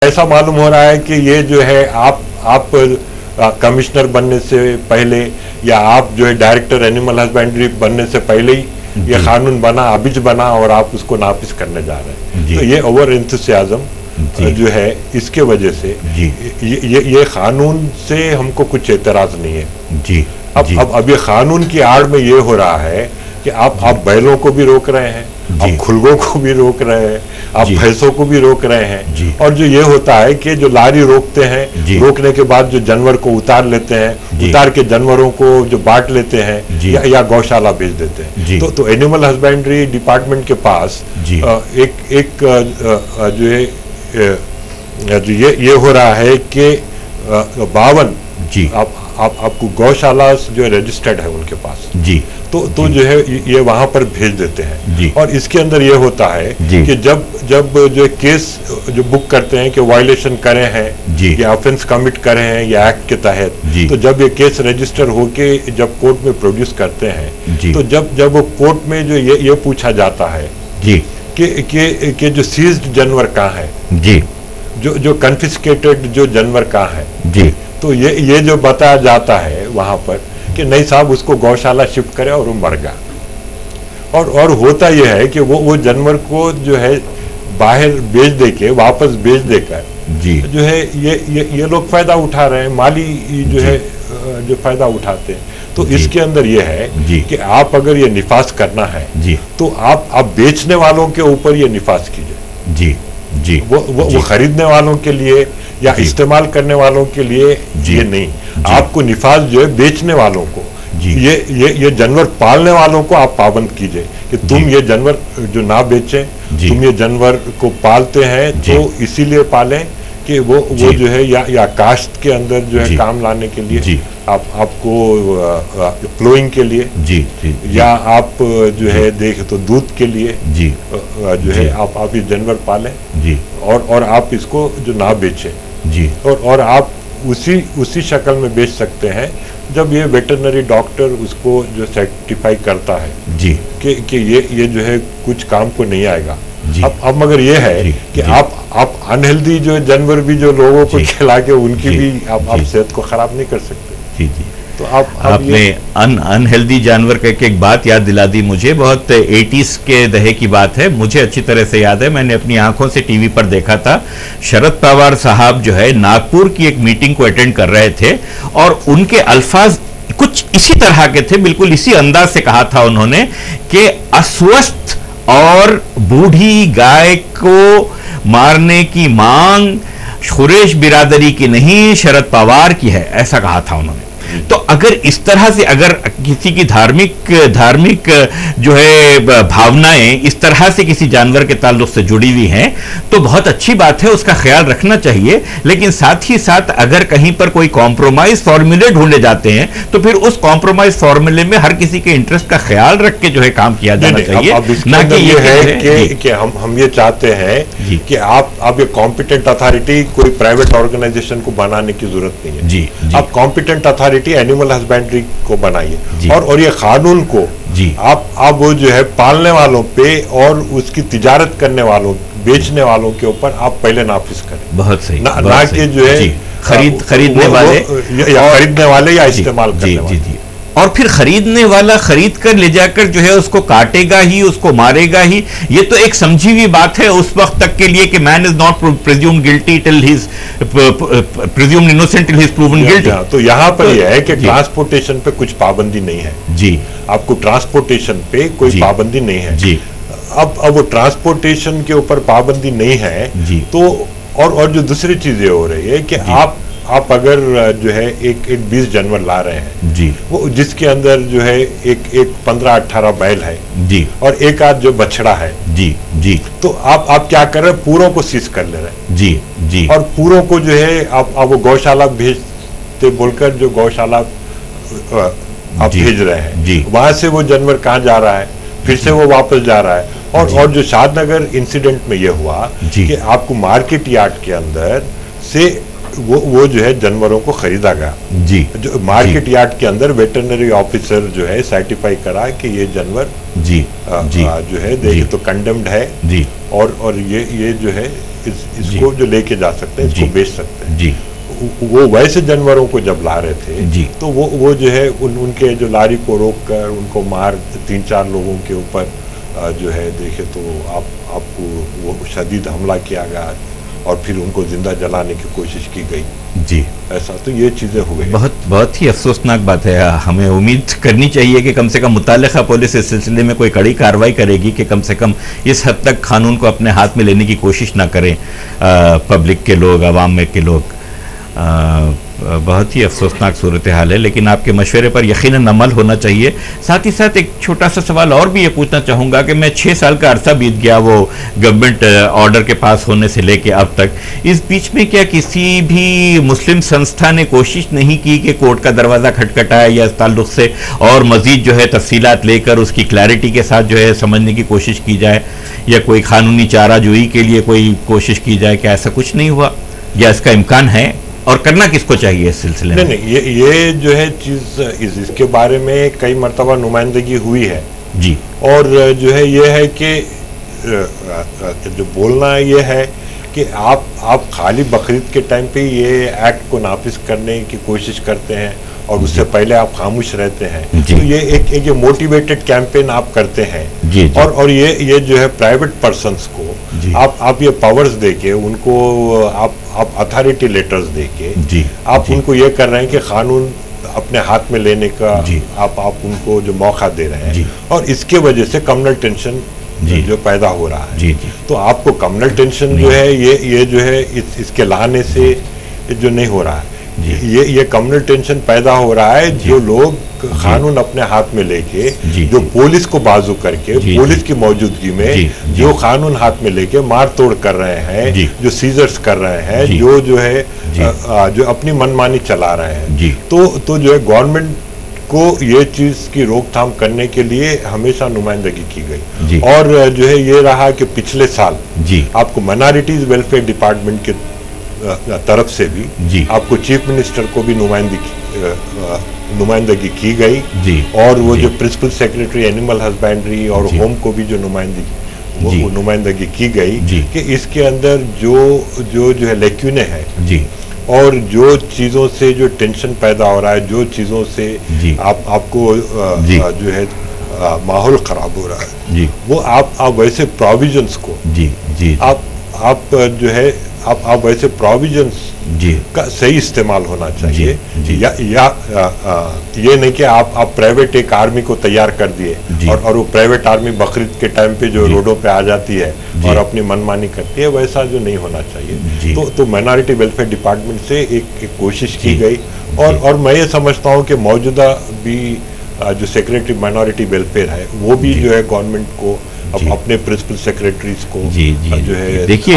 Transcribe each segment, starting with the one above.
ऐसा मालूम हो रहा है कि ये जो है आप कमिश्नर बनने से पहले या आप जो है डायरेक्टर एनिमल हस्बेंड्री बनने से पहले ही ये कानून बना, अभिज बना और आप उसको नाफिज करने जा रहे हैं। तो ये ओवर एंथुसियाज्म जो है इसके वजह से ये कानून से हमको कुछ एतराज नहीं है जी। अब ये कानून की आड़ में ये हो रहा है कि आप बैलों को भी रोक रहे हैं, आप खुलगों को भी रोक रहे हैं, आप भैंसों को भी रोक रहे हैं, और जो ये होता है कि जो लारी रोकते हैं, रोकने के बाद जो जानवर को उतार लेते हैं, उतार के जानवरों को जो बांट लेते हैं या गौशाला भेज देते हैं। तो एनिमल हस्बेंड्री डिपार्टमेंट के पास एक जो है जो ये हो रहा है कि 52 आपको गौशाला जो रजिस्टर्ड है उनके पास जी, तो जो है ये वहां पर भेज देते हैं। और इसके अंदर ये होता है कि जब जो केस जो बुक करते हैं कि वायलेशन करे हैं या ऑफेंस कमिट करे हैं या एक्ट के तहत, तो जब ये केस रजिस्टर होके जब कोर्ट में प्रोड्यूस करते हैं, तो जब वो कोर्ट में जो ये पूछा जाता है कि जो सीज्ड जानवर कहाँ है जी, जो कन्फिस्केटेड जो जानवर कहाँ है जी, तो ये जो बताया जाता है वहां पर कि नहीं साहब उसको गौशाला शिफ्ट करे और वो मर गया। और होता यह है कि वो जानवर को जो है बाहर बेच दे के वापस बेच देकर जी जो है ये लोग फायदा उठा रहे हैं, माली जो है जो फायदा उठाते हैं। तो इसके अंदर ये है कि आप अगर ये निफाज करना है जी, तो आप बेचने वालों के ऊपर ये निफाज कीजिए जी जी, वो खरीदने वालों के लिए या इस्तेमाल करने वालों के लिए ये नहीं, आपको निफाज जो है बेचने वालों को, ये जानवर पालने वालों को आप पाबंद कीजिए कि तुम ये जानवर जो ना बेचें, तुम ये जानवर को पालते हैं तो इसीलिए पालें कि वो जो है या काश्त के अंदर जो है काम लाने के लिए आपको फ्लोइंग के लिए या आप जो है देख तो दूध के लिए जो है आप ये जानवर पालें और आप इसको जो ना बेचें जी, और आप उसी शक्ल में बेच सकते हैं जब ये वेटरनरी डॉक्टर उसको जो सर्टिफाई करता है जी कि ये जो है कुछ काम को नहीं आएगा। अब मगर ये है कि आप अनहेल्दी जो जानवर भी जो लोगों को खिला के उनकी भी आप सेहत को खराब नहीं कर सकते जी जी। तो आपने अनहेल्दी जानवर कह के एक बात याद दिला दी मुझे, बहुत 80s के दहे की बात है, मुझे अच्छी तरह से याद है, मैंने अपनी आंखों से टीवी पर देखा था। शरद पवार साहब जो है नागपुर की एक मीटिंग को अटेंड कर रहे थे और उनके अल्फाज कुछ इसी तरह के थे, बिल्कुल इसी अंदाज से कहा था उन्होंने कि अस्वस्थ और बूढ़ी गाय को मारने की मांग सुरेश बिरादरी की नहीं, शरद पवार की है, ऐसा कहा था उन्होंने। तो अगर इस तरह से अगर किसी की धार्मिक जो है भावनाएं इस तरह से किसी जानवर के ताल्लुक से जुड़ी हुई हैं तो बहुत अच्छी बात है, उसका ख्याल रखना चाहिए। लेकिन साथ ही साथ अगर कहीं पर कोई कॉम्प्रोमाइज फॉर्मूले ढूंढे जाते हैं तो फिर उस कॉम्प्रोमाइज फॉर्मूले में हर किसी के इंटरेस्ट का ख्याल रख के जो है काम किया जाना चाहिए, ना कि ये है कि हम ये चाहते हैं कि आप ये कॉम्पिटेंट अथॉरिटी कोई प्राइवेट ऑर्गेनाइजेशन को बनाने की जरूरत नहीं है जी, आप कॉम्पिटेंट अथॉरिटी एनिमल हस्बेंड्री को बनाइए और ये कानून को आप वो जो है पालने वालों पे और उसकी तिजारत करने वालों बेचने वालों के ऊपर आप पहले नाफिज करें। बहुत सही, ना कि जो है खरीदने वाले या इस्तेमाल करने वाले, और फिर खरीदने वाला खरीद कर ले जाकर जो है उसको काटेगा ही, उसको मारेगा ही। ये तो एक समझी हुई बात है उस वक्त तक के लिए कि man is not presumed guilty till he is presumed innocent till he is proven guilty. तो यहाँ पर यह है कि ट्रांसपोर्टेशन पे कुछ पाबंदी नहीं है जी, आपको ट्रांसपोर्टेशन पे कोई पाबंदी नहीं है जी। अब वो ट्रांसपोर्टेशन के ऊपर पाबंदी नहीं है जी, तो और जो दूसरी चीजें हो रही है कि आप अगर जो है एक 20 जानवर ला रहे हैं जी, वो जिसके अंदर जो है एक 15-18 बैल है जी, और एक आध जो बछड़ा है जी जी, तो आप क्या कर रहे हैं, पूरों को सीज कर ले रहे हैं जी जी, और पूरों को जो है आप वो गौशाला भेजते बोलकर जो गौशाला आप भेज रहे हैं जी, वहां से वो जानवर कहाँ जा रहा है, फिर से वो वापस जा रहा है। और जो शादनगर इंसिडेंट में ये हुआ कि आपको मार्केट यार्ड के अंदर से वो जो है जानवरों को खरीदा गया जी, जो मार्केट यार्ड के अंदर वेटरनरी ऑफिसर जो है सर्टिफाई करा कि ये जानवर जी, जी, जो है देखे तो कंडेम्ड है जी, और ये जो है इसको जो लेके जा सकते हैं, इसको बेच सकते हैं। जी, वो वैसे जानवरों को जब ला रहे थे जी, तो वो जो है उनके जो लारी को रोक कर उनको मार 3-4 लोगों के ऊपर जो है देखे तो आपको वो शदीद हमला किया गया और फिर उनको जिंदा जलाने की कोशिश की गई। जी, ऐसा तो ये चीजें हुई। बहुत ही अफसोसनाक बात है। हमें उम्मीद करनी चाहिए कि कम से कम मुताल्लिका पुलिस इस सिलसिले में कोई कड़ी कार्रवाई करेगी कि कम से कम इस हद तक कानून को अपने हाथ में लेने की कोशिश ना करें पब्लिक के लोग, अवाम में के लोग। बहुत ही अफसोसनाक सूरत हाल है, लेकिन आपके मशवरे पर यकीनन अमल होना चाहिए। साथ ही साथ एक छोटा सा सवाल और भी ये पूछना चाहूँगा कि मैं 6 साल का अरसा बीत गया वो गवर्नमेंट ऑर्डर के पास होने से लेके अब तक, इस बीच में क्या किसी भी मुस्लिम संस्था ने कोशिश नहीं की कि कोर्ट का दरवाज़ा खटखटाए या इस ताल्लुक़ से और मज़ीद जो है तफसीलात लेकर उसकी क्लैरिटी के साथ जो है समझने की कोशिश की जाए, या कोई कानूनी चाराजोई के लिए कोई कोशिश की जाए? क्या ऐसा कुछ नहीं हुआ या इसका इम्कान है, और करना किसको चाहिए इस सिलसिले में? नहीं, ये जो है चीज़ इसके बारे में कई मरतबा नुमाइंदगी हुई है जी, और जो है ये है कि जो बोलना ये है कि आप खाली बकरीद के टाइम पे ये एक्ट को नाफिज करने की कोशिश करते हैं और उससे पहले आप खामोश रहते हैं, तो ये एक मोटिवेटेड कैंपेन आप करते हैं जी, जी, और ये जो है प्राइवेट पर्सन्स को आप ये पावर्स देके उनको आप अथॉरिटी लेटर्स देके आप उनको ये कर रहे हैं कि कानून अपने हाथ में लेने का आप उनको जो मौका दे रहे हैं, और इसके वजह से कम्युनल टेंशन जो पैदा हो रहा है। तो आपको कम्युनल टेंशन जो है ये जो है इसके लाने से जो नहीं हो रहा है, ये कम्युनल टेंशन पैदा हो रहा है जो लोग कानून अपने हाथ में लेके जो पुलिस को बाजू करके पुलिस की मौजूदगी में जो कानून हाथ में लेके मार तोड़ कर रहे हैं, जो सीजर्स कर रहे हैं, जो है जो अपनी मनमानी चला रहे हैं, तो जो है गवर्नमेंट को ये चीज की रोकथाम करने के लिए हमेशा नुमाइंदगी की गई। और जो है ये रहा कि पिछले साल आपको माइनॉरिटीज वेलफेयर डिपार्टमेंट के तरफ से भी आपको चीफ मिनिस्टर को भी नुमाइंदगी की गई, और वो जो प्रिंसिपल सेक्रेटरी एनिमल हस्बेंड्री और होम को भी जो नुमाइंदगी की गई कि इसके अंदर जो है लेक्यूने हैं और जो चीज़ों से जो टेंशन पैदा हो रहा है, जो चीज़ों से आपको जो है माहौल खराब हो रहा है, वो आप वैसे प्रोविजंस को आप जो है आप वैसे प्रोविजंस का सही इस्तेमाल होना चाहिए। या ये नहीं कि आप प्राइवेट एक आर्मी को तैयार कर दिए और वो प्राइवेट आर्मी बकरीद के टाइम पे जो रोडों पे आ जाती है और अपनी मनमानी करती है, वैसा जो नहीं होना चाहिए। तो माइनॉरिटी वेलफेयर डिपार्टमेंट से एक कोशिश की गई, और मैं ये समझता हूँ कि मौजूदा भी जो सेक्रेटरी माइनॉरिटी वेलफेयर है वो भी जो है गवर्नमेंट को अपने प्रिंसिपल सेक्रेटरीज को जो है देखिए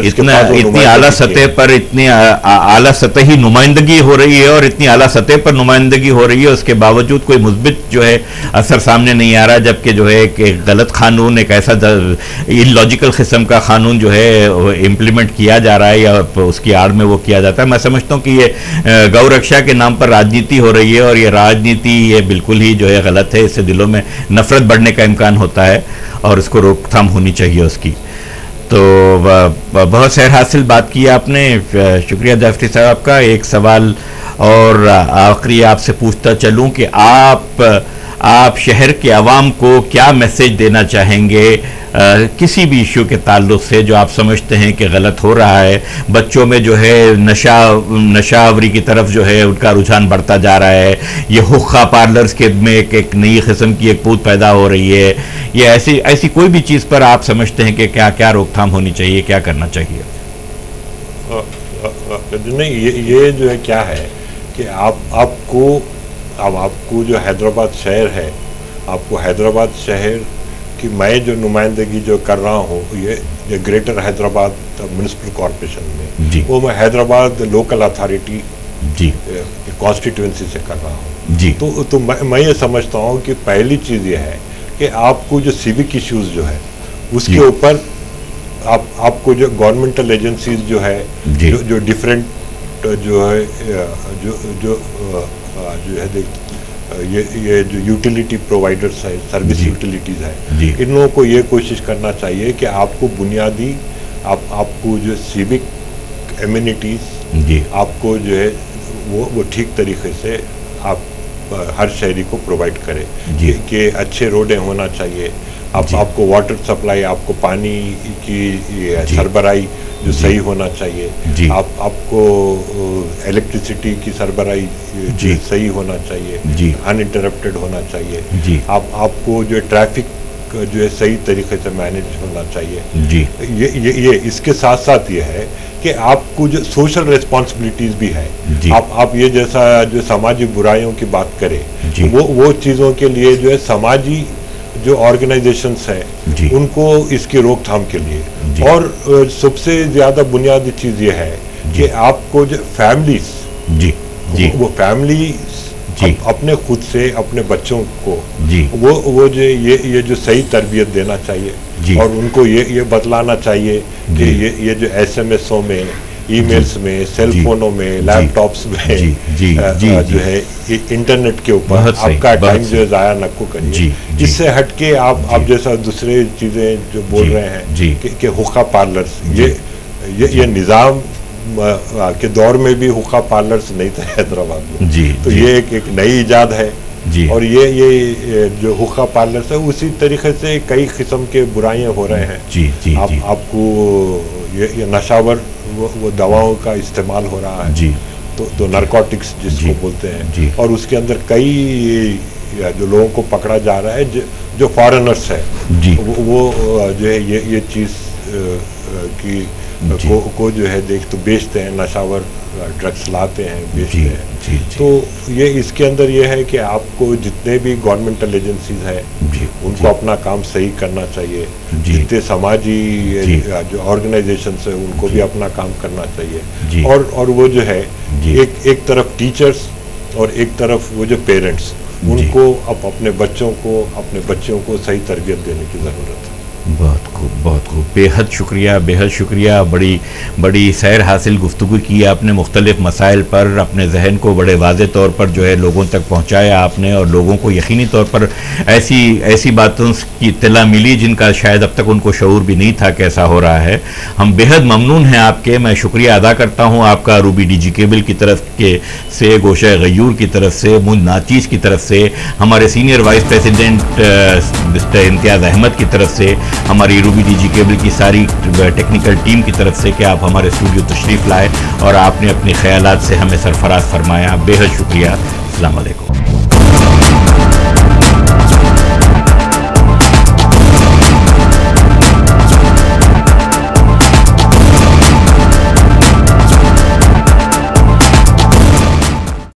इतनी आला सतह पर इतनी आला सतही नुमाइंदगी हो रही है और इतनी आला सतह पर नुमाइंदगी हो रही है, उसके बावजूद कोई मुस्बित जो है असर सामने नहीं आ रहा, जबकि जो है एक गलत कानून, एक ऐसा इलॉजिकल किस्म का कानून जो है इम्प्लीमेंट किया जा रहा है या उसकी आड़ में वो किया जाता है। मैं समझता हूँ कि ये गौ रक्षा के नाम पर राजनीति हो रही है, और ये राजनीति ये बिल्कुल ही जो है गलत है। इससे दिलों में नफरत बढ़ने का इम्कान होता है और इसको रोकथाम होनी चाहिए उसकी। तो बहुत सैर हासिल बात की आपने, शुक्रिया जाफरी साहब का। एक सवाल और आखिरी आपसे पूछता चलूं कि आप शहर के अवाम को क्या मैसेज देना चाहेंगे किसी भी इशू के ताल्लुक से जो आप समझते हैं कि गलत हो रहा है, बच्चों में जो है नशावरी की तरफ जो है उनका रुझान बढ़ता जा रहा है, ये हुक्का पार्लर्स के में एक नई किस्म की एक पूत पैदा हो रही है, ये ऐसी कोई भी चीज़ पर आप समझते हैं कि क्या रोकथाम होनी चाहिए, क्या करना चाहिए? नहीं, ये जो है क्या है कि आपको जो हैदराबाद शहर है, आपको हैदराबाद शहर कि मैं जो नुमाइंदगी जो कर रहा हूँ ये ग्रेटर हैदराबाद म्युनिसिपल कॉरपोरेशन में, वो मैं हैदराबाद लोकल अथॉरिटी कॉन्स्टिट्यूंसी से कर रहा हूँ। तो मैं ये समझता हूँ कि पहली चीज़ ये है कि आपको जो सिविक इश्यूज जो है उसके ऊपर आपको जो गवर्नमेंटल एजेंसीज जो है जो डिफरेंट जो है जो जो जो है ये जो यूटिलिटी प्रोवाइडर्स है, सर्विस यूटिलिटीज़ है, इन लोगों को ये कोशिश करना चाहिए कि आपको बुनियादी आपको जो सिविक एमिनिटीज़ आपको जो है वो ठीक तरीके से आप हर शहरी को प्रोवाइड करें कि अच्छे रोडें होना चाहिए, आपको वाटर सप्लाई, आपको पानी की सरबराही जो सही होना चाहिए, आपको इलेक्ट्रिसिटी की सरबराही सही होना चाहिए, अनइंटरप्टेड होना चाहिए, आपको जो ट्रैफिक जो है सही तरीके से मैनेज होना चाहिए। ये इसके साथ साथ ये है कि आपको जो सोशल रिस्पॉन्सिबिलिटीज भी है, आप ये जैसा जो सामाजिक बुराइयों की बात करें, वो चीज़ों के लिए जो है समाजी जो ऑर्गेनाइजेशंस हैं उनको इसकी रोकथाम के लिए, और सबसे ज़्यादा बुनियादी चीज़ ये है कि आपको जो फैमिलीज वो फैमिली अपने खुद से अपने बच्चों को वो जो ये जो सही तरबियत देना चाहिए, और उनको ये बतलाना चाहिए कि ये जो एसएमएसों में, ईमेल्स में, सेल फोनों में, लैपटॉप्स में जो है इंटरनेट के ऊपर आपका टाइम जो है ज़ाया न को करिए। इससे हटके आप जैसा दूसरे चीज़ें जो बोल रहे हैं कि हुक्का पार्लर्स, ये निज़ाम के दौर में भी हुक्का पार्लर्स नहीं थे हैदराबाद में, तो ये एक नई इजाद है। और ये जो हुक्का पार्लर्स है उसी तरीके से कई किस्म के बुराइयां हो रहे हैं। आपको ये नशावर वो दवाओं का इस्तेमाल हो रहा है, तो नारकोटिक्स जिसको बोलते हैं, और उसके अंदर कई जो लोगों को पकड़ा जा रहा है जो फॉरेनर्स है, वो जो है ये चीज़ की को जो है तो बेचते हैं, नशावर ड्रग्स लाते हैं, बेचते हैं। तो ये इसके अंदर ये है कि आपको जितने भी गवर्नमेंटल एजेंसीज हैं उनको अपना काम सही करना चाहिए, जितने समाजी जो ऑर्गेनाइजेशंस हैं उनको भी अपना काम करना चाहिए, और वो जो है एक तरफ टीचर्स और एक तरफ वो जो पेरेंट्स, उनको अपने बच्चों को सही तरबियत देने की ज़रूरत है। बहुत खूब, बेहद शुक्रिया। बड़ी सैर हासिल गुफ्तगू की आपने, मुख्तलिफ मसाइल पर अपने जहन को बड़े वाज़े तौर पर जो है लोगों तक पहुँचाया आपने, और लोगों को यकीनी तौर पर ऐसी बातों की इत्तला मिली जिनका शायद अब तक उनको शऊर भी नहीं था कैसा हो रहा है। हम बेहद ममनून हैं आपके। मैं शुक्रिया अदा करता हूँ आपका, रूबी डीजी केबल की तरफ से, गोशा गयूर की तरफ से, मुझ नाचीज़ की तरफ से, हमारे सीनियर वाइस प्रेसिडेंट मिस्टर इम्तियाज़ अहमद की तरफ से, हमारी रूबी डीजी केबल की सारी टेक्निकल टीम की तरफ से कि आप हमारे स्टूडियो तशरीफ़ लाए और आपने अपने ख्यालात से हमें सरफराज फरमाया। बेहद शुक्रिया। अस्सलाम वालेकुम।